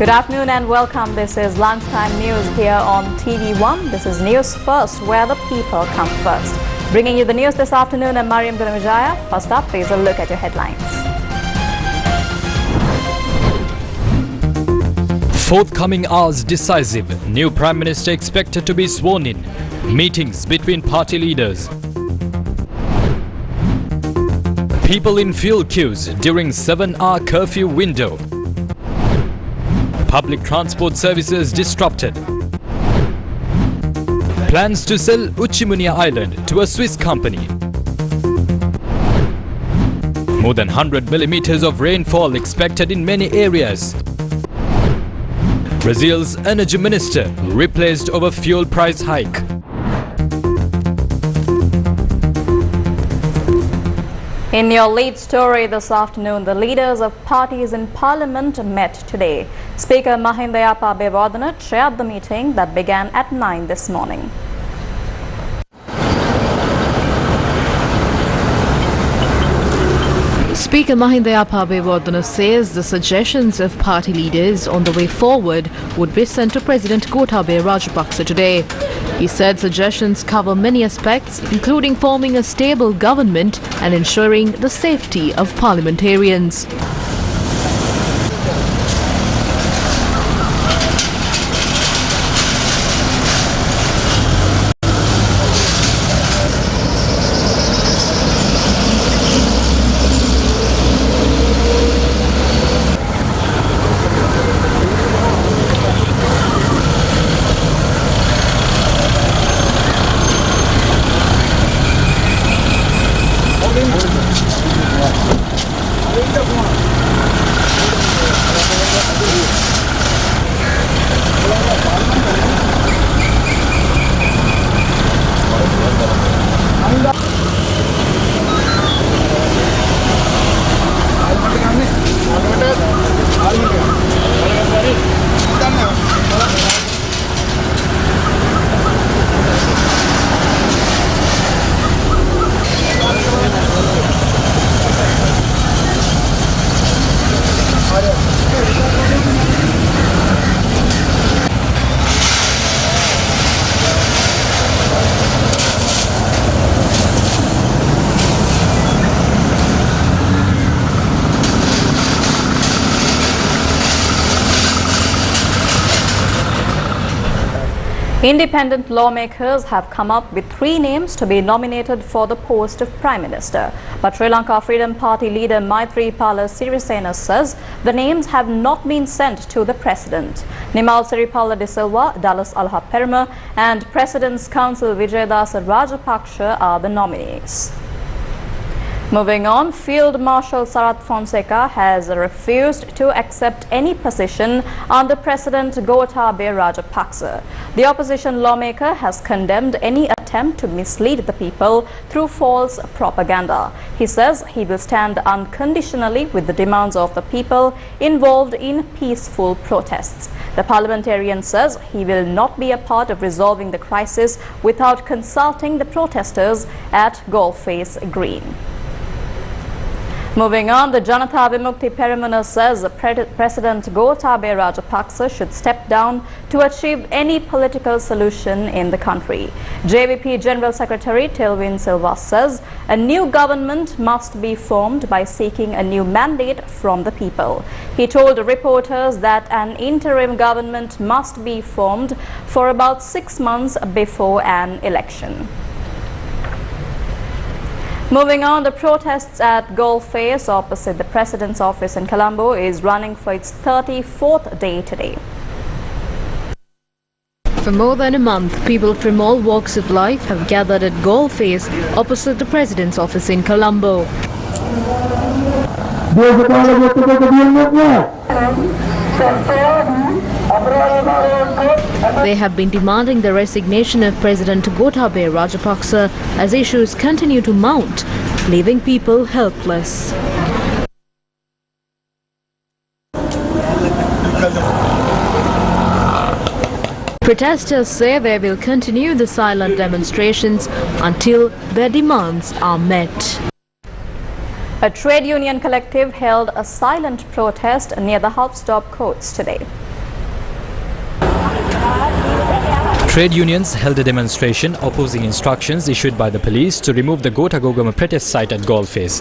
Good afternoon and welcome. This is lunchtime news here on TV1. This is News First, where the people come first. Bringing you the news this afternoon, I'm Mariam Gunamijaya. First up, please a look at your headlines. Forthcoming hours decisive. New Prime Minister expected to be sworn in. Meetings between party leaders. People in fuel queues during 7-hour curfew window. Public transport services disrupted. Plans to sell Uchimunia Island to a Swiss company. More than 100 millimeters of rainfall expected in many areas. Brazil's energy minister replaced over fuel price hike. In your lead story this afternoon, the leaders of parties in Parliament met today. Speaker Mahinda Yapa chaired the meeting that began at 9 this morning. Speaker Mahinda Yapa says the suggestions of party leaders on the way forward would be sent to President Gotabaya Rajapaksa today. He said suggestions cover many aspects, including forming a stable government and ensuring the safety of parliamentarians. Independent lawmakers have come up with 3 names to be nominated for the post of Prime Minister. But Sri Lanka Freedom Party leader Maithripala Sirisena says the names have not been sent to the President. Nimal Siripala de Silva, Dallas Alha-Perma and President's Counsel Vijayadasa Rajapaksa are the nominees. Moving on, Field Marshal Sarath Fonseca has refused to accept any position under President Gotabaya Rajapaksa. The opposition lawmaker has condemned any attempt to mislead the people through false propaganda. He says he will stand unconditionally with the demands of the people involved in peaceful protests. The parliamentarian says he will not be a part of resolving the crisis without consulting the protesters at Golface Green. Moving on, the Janata Vimukti Peramuna says President Gotabaya Rajapaksa should step down to achieve any political solution in the country. JVP General Secretary Tilwin Silva says a new government must be formed by seeking a new mandate from the people. He told reporters that an interim government must be formed for about 6 months before an election. Moving on, the protests at Golface opposite the President's office in Colombo is running for its 34th day today. For more than a month, people from all walks of life have gathered at Golface opposite the President's office in Colombo. They have been demanding the resignation of President Gotabaya Rajapaksa as issues continue to mount, leaving people helpless. Protesters say they will continue the silent demonstrations until their demands are met. A trade union collective held a silent protest near the Halfstop courts today. Trade unions held a demonstration opposing instructions issued by the police to remove the Gota Gogama protest site at Golface.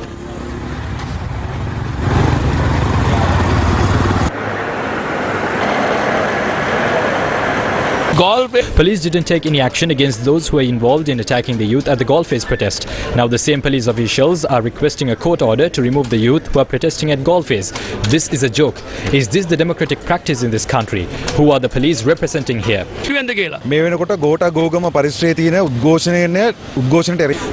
Police didn't take any action against those who were involved in attacking the youth at the Golface protest. Now the same police officials are requesting a court order to remove the youth who are protesting at Golface. This is a joke. Is this the democratic practice in this country? Who are the police representing here?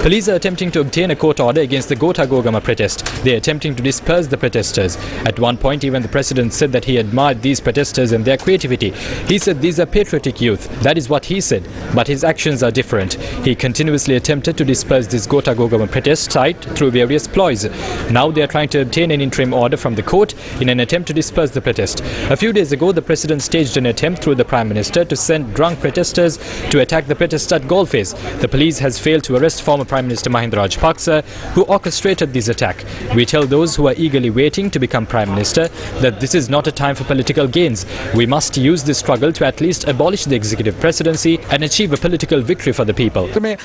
Police are attempting to obtain a court order against the Gota Gogama protest. They are attempting to disperse the protesters. At one point even the president said that he admired these protesters and their creativity. He said these are patriotic youth. That is what he said, but his actions are different. He continuously attempted to disperse this Gota Gogama protest site through various ploys. Now they are trying to obtain an interim order from the court in an attempt to disperse the protest. A few days ago, the president staged an attempt through the Prime Minister to send drunk protesters to attack the protest at Golface. The police has failed to arrest former Prime Minister Mahinda Rajapaksa, who orchestrated this attack. We tell those who are eagerly waiting to become Prime Minister that this is not a time for political gains. We must use this struggle to at least abolish the executive presidency and achieve a political victory for the people. They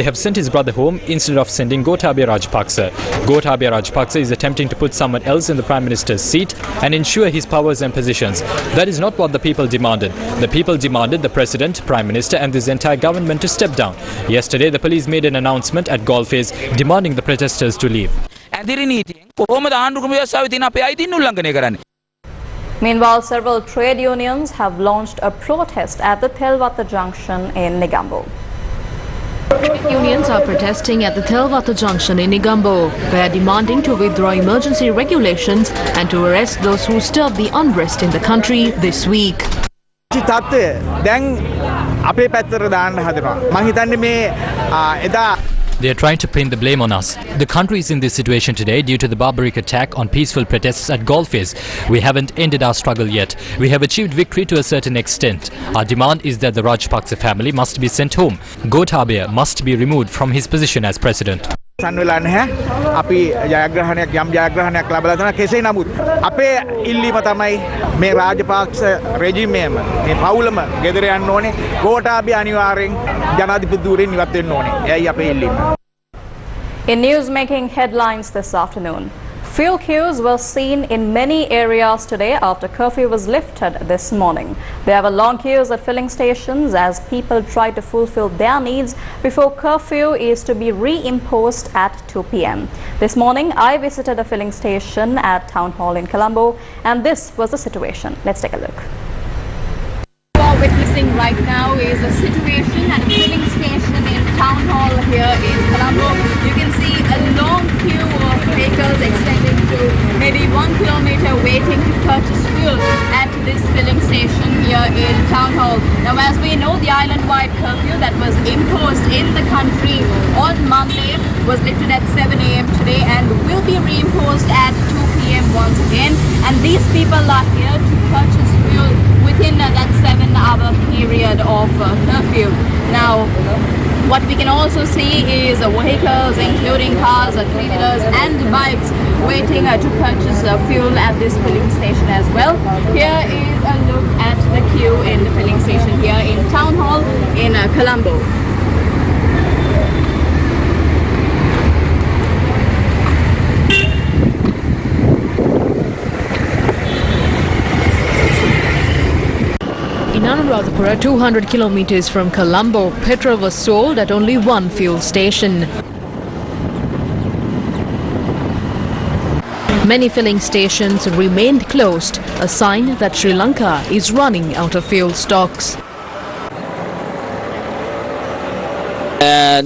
have sent his brother home instead of sending Gotabaya Rajapaksa. Gotabaya Rajapaksa is attempting to put someone else in the Prime Minister's seat and ensure his powers and positions. That is not what the people demanded. The people demanded the President, Prime Minister and this entire government to step down. Yesterday, the police made an announcement at Golface demanding the protesters to leave. Meanwhile, several trade unions have launched a protest at the Thelwatha junction in Negombo. Trade unions are protesting at the Thelwatha junction in Negombo. They are demanding to withdraw emergency regulations and to arrest those who stirred the unrest in the country this week. They are trying to pin the blame on us. The country is in this situation today due to the barbaric attack on peaceful protests at Golface. We haven't ended our struggle yet. We have achieved victory to a certain extent. Our demand is that the Rajapaksa family must be sent home. Gotabaya must be removed from his position as president. අපි ජයග්‍රහණයක් යම් ජයග්‍රහණයක් ලැබලා තියෙනවා කෙසේ නමුත් අපේ ඉල්ලීම තමයි මේ රාජපක්ෂ රෙජිමේම මේ පවුලම ගෙදර යන්න ඕනේ ගෝඨාභය අනිවාර්යෙන් ජනාධිපති ධූරයෙන් ඉවත් වෙන්න ඕනේ එයයි අපේ ඉල්ලීම. In news making headlines this afternoon, fuel queues were seen in many areas today after curfew was lifted this morning. There were long queues at filling stations as people try to fulfill their needs before curfew is to be reimposed at 2 p.m. This morning, I visited a filling station at Town Hall in Colombo, and this was the situation. Let's take a look. What we're witnessing right now is a situation at a filling station in Town Hall here in Colombo. You can see a long queue of vehicles extending to maybe 1 kilometer waiting to purchase fuel at this filling station here in Town Hall. Now, as we know, the island-wide curfew that was imposed in the country on Monday was lifted at 7 a.m. today and will be reimposed at 2 p.m. once again. And these people are here to purchase fuel within that 7-hour period of curfew. Now, what we can also see is vehicles including cars, three-wheelers and bikes waiting to purchase fuel at this filling station as well. Here is a look at the queue in the filling station here in Town Hall in Colombo. In Anuradhapura, 200 kilometers from Colombo, petrol was sold at only one fuel station. Many filling stations remained closed, a sign that Sri Lanka is running out of fuel stocks.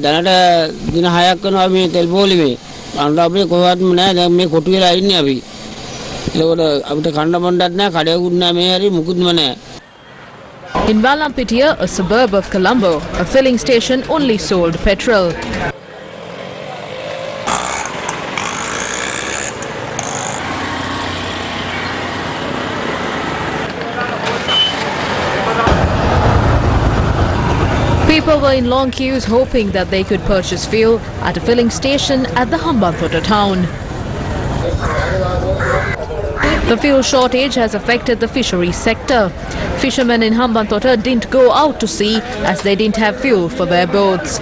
දැනට දින 6ක් වෙනවා මේ තෙල් පොලිමේ. අන්න අපේ කොහොමද නෑ දැන් මේ කොටු වෙලා ඉන්නේ අපි. ඒකට අපිට කන්න බොන්නත් නෑ කඩයකුත් නෑ මේ හරි මුකුත්ම නෑ. In Valampitia, a suburb of Colombo, a filling station only sold petrol. People were in long queues hoping that they could purchase fuel at a filling station at the Hambantota town. The fuel shortage has affected the fisheries sector. Fishermen in Hambantota didn't go out to sea as they didn't have fuel for their boats.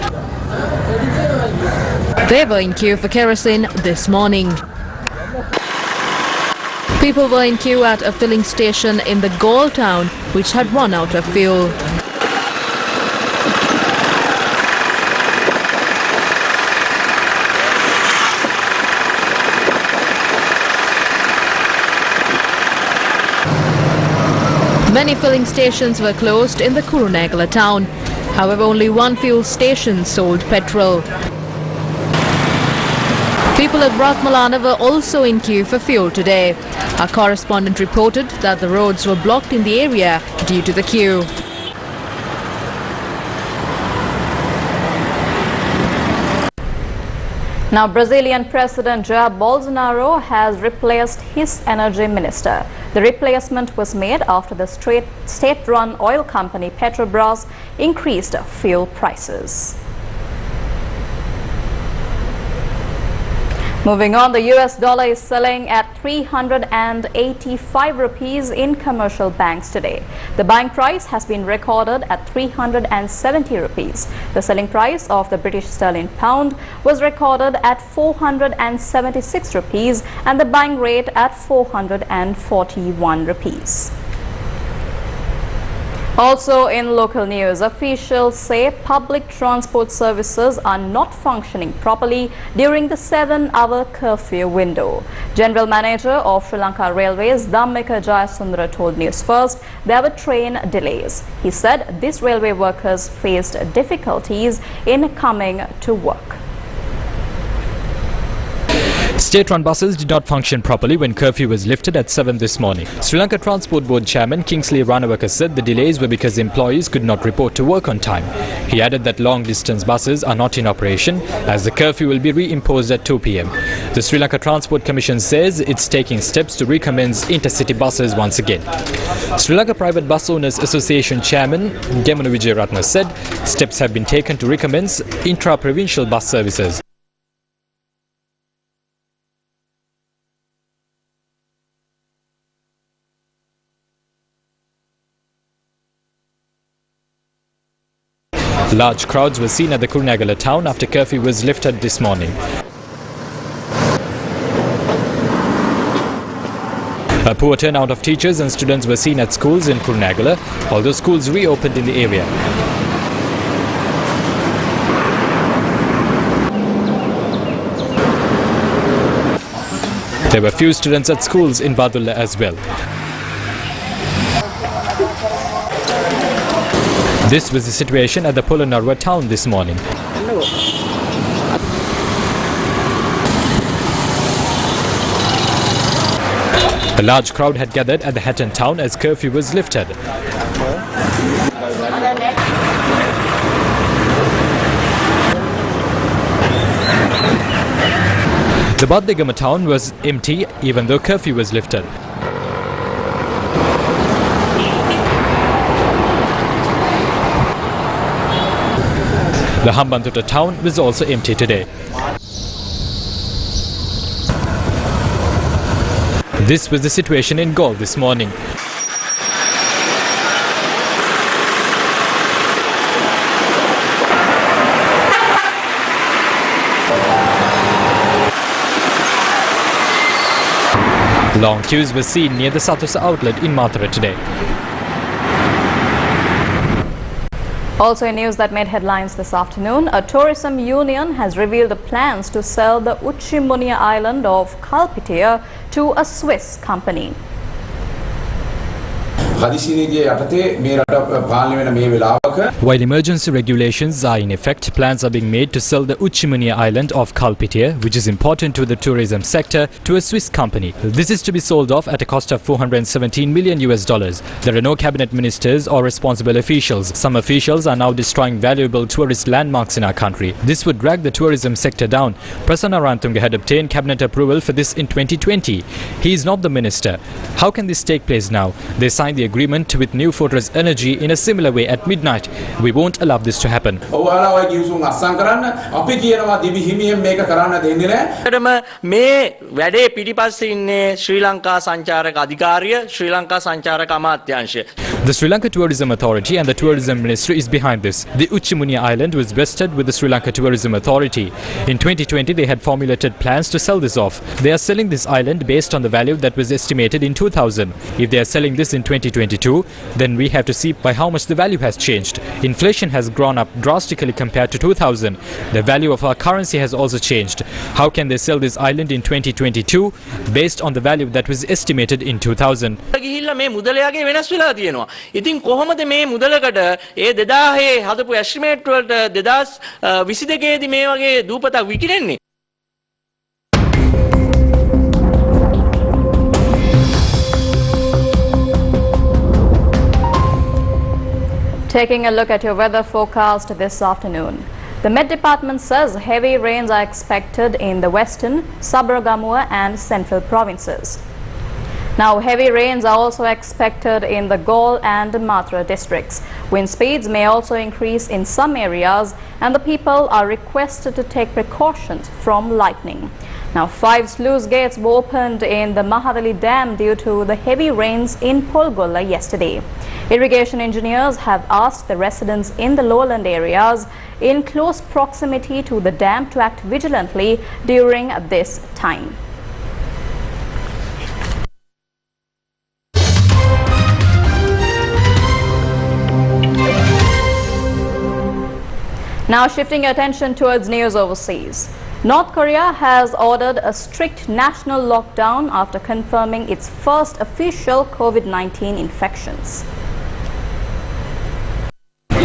They were in queue for kerosene this morning. People were in queue at a filling station in the Galle town, which had run out of fuel. Many filling stations were closed in the Kurunegala town. However, only one fuel station sold petrol. People of Rathmalana were also in queue for fuel today. Our correspondent reported that the roads were blocked in the area due to the queue. Now, Brazilian President Jair Bolsonaro has replaced his energy minister. The replacement was made after the state-run oil company Petrobras increased fuel prices. Moving on, the US dollar is selling at 385 rupees in commercial banks today. The buying price has been recorded at 370 rupees. The selling price of the British sterling pound was recorded at 476 rupees and the buying rate at 441 rupees. Also in local news, officials say public transport services are not functioning properly during the 7-hour curfew window. General Manager of Sri Lanka Railways, Dhammika Jayasundara, told Newsfirst there were train delays. He said these railway workers faced difficulties in coming to work. State-run buses did not function properly when curfew was lifted at 7 this morning. Sri Lanka Transport Board Chairman Kingsley Ranawaka said the delays were because employees could not report to work on time. He added that long-distance buses are not in operation as the curfew will be reimposed at 2 p.m. The Sri Lanka Transport Commission says it's taking steps to recommence intercity buses once again. Sri Lanka Private Bus Owners Association Chairman Gemunu Wijeratna said steps have been taken to recommence intra-provincial bus services. Large crowds were seen at the Kurunegala town after curfew was lifted this morning. A poor turnout of teachers and students were seen at schools in Kurunegala, although schools reopened in the area. There were few students at schools in Badulla as well. This was the situation at the Polonnaruwa town this morning. A large crowd had gathered at the Hatton town as curfew was lifted. The Baddegama town was empty even though curfew was lifted. The Hambantota town was also empty today. This was the situation in Galle this morning. Long queues were seen near the Satosa outlet in Mathura today. Also in news that made headlines this afternoon, a tourism union has revealed the plans to sell the Uchimunia island of Kalpitia to a Swiss company. While emergency regulations are in effect, plans are being made to sell the Uchimunia island of Kalpitia, which is important to the tourism sector, to a Swiss company. This is to be sold off at a cost of $417 million. There are no cabinet ministers or responsible officials. Some officials are now destroying valuable tourist landmarks in our country. This would drag the tourism sector down. Prasanna Rantunga had obtained cabinet approval for this in 2020. He is not the minister. How can this take place now? They signed the agreement with New Fortress Energy in a similar way at midnight. We won't allow this to happen. මේ වැඩේ පිටිපස්සේ ඉන්නේ ශ්‍රී ලංකා සංචාරක අධිකාරිය ශ්‍රී ලංකා සංචාරක අමාත්‍යාංශය. The Sri Lanka Tourism Authority and the Tourism Ministry is behind this. The Uchimunia Island was vested with the Sri Lanka Tourism Authority. In 2020 they had formulated plans to sell this off. They are selling this island based on the value that was estimated in 2000. If they are selling this in 2022, then we have to see by how much the value has changed. Inflation has grown up drastically compared to 2000. The value of our currency has also changed. How can they sell this island in 2022 based on the value that was estimated in 2000? ගිහිල්ලා මේ මුදලයාගේ වෙනස් වෙලා තියෙනවා. ඉතින් කොහොමද මේ මුදලකට ඒ 2000 හදපු estimate වලට 2022 දී මේ වගේ දූපතක් විකිනෙන්නේ? Taking a look at your weather forecast this afternoon. The Met Department says heavy rains are expected in the western, Sabaragamuwa and central provinces. Now, heavy rains are also expected in the Galle and Matra districts. Wind speeds may also increase in some areas and the people are requested to take precautions from lightning. Now, 5 sluice gates were opened in the Mahadali Dam due to the heavy rains in Polgolla yesterday. Irrigation engineers have asked the residents in the lowland areas in close proximity to the dam to act vigilantly during this time. Now shifting attention towards news overseas. North Korea has ordered a strict national lockdown after confirming its first official COVID-19 infections.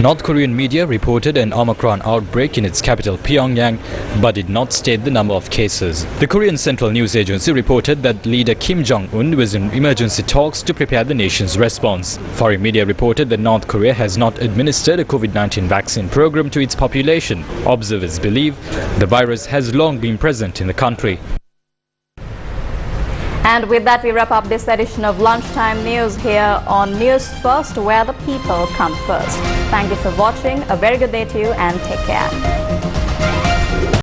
North Korean media reported an Omicron outbreak in its capital Pyongyang but did not state the number of cases. The Korean Central News Agency reported that leader Kim Jong-un was in emergency talks to prepare the nation's response. Foreign media reported that North Korea has not administered a COVID-19 vaccine program to its population. Observers believe the virus has long been present in the country. And with that, we wrap up this edition of Lunchtime News here on News First, where the people come first. Thank you for watching. A very good day to you and take care.